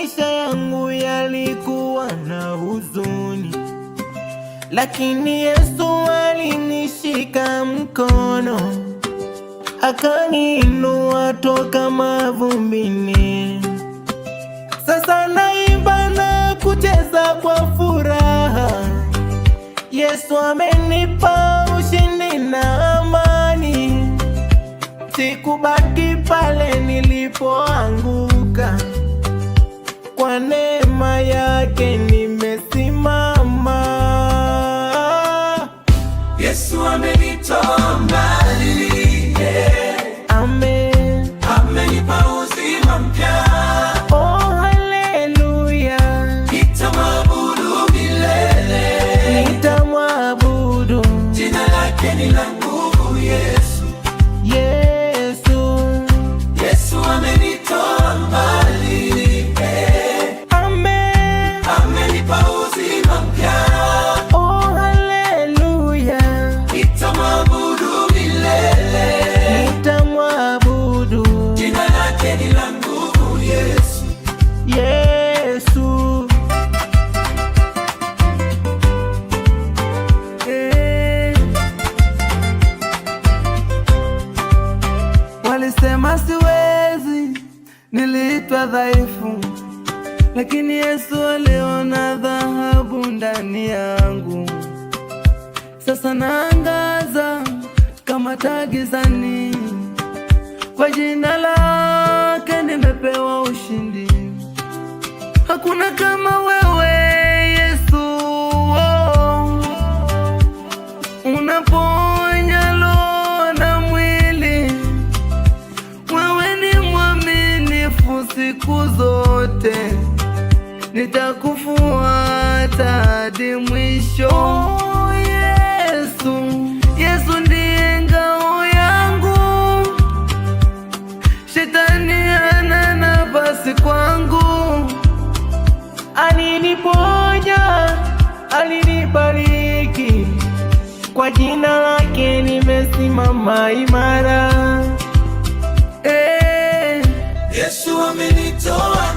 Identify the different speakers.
Speaker 1: maisha yangu yalikuwa na huzuni, lakini Yesu alinishika mkono, akaniinua toka mavumbini. Sasa naimba na kucheza kwa furaha. Yesu amenipa ushindi na amani. Sikubaki pale nilipoanguka, kwa neema yake nimesimama.
Speaker 2: Yesu amenitoa mbali,
Speaker 1: Amen.
Speaker 2: amenipa uzima mpya.
Speaker 1: Oh, haleluya.
Speaker 2: Nitamwabudu milele,
Speaker 1: Nitamwabudu.
Speaker 2: jina lake ni la nguvu. Yesu,
Speaker 1: Yesu.
Speaker 2: Yesu amenitoa mbali,
Speaker 1: Amen.
Speaker 2: amenipa uzima mpya.
Speaker 1: Oh, haleluya.
Speaker 2: Nitamwabudu milele,
Speaker 1: Nitamwabudu.
Speaker 2: jina lake ni la nguvu. Yesu,
Speaker 1: Yesu. Walisema siwezi, niliitwa dhaifu, lakini Yesu aliona dhahabu ndani yangu. Sasa naangaza kama taa gizani, kwa jina lake nimepewa ushindi. Hakuna kama wewe Yesu, oh. Unaponya roho na mwili, wewe ni mwaminifu siku zote. Nitakufuata hadi mwisho. Oh, Yesu, Yesu ndiye ngao yangu, shetani hana nafasi kwangu. Aliniponya, alinibariki, kwa jina lake nimesimama imara.
Speaker 2: Yesu amenitoa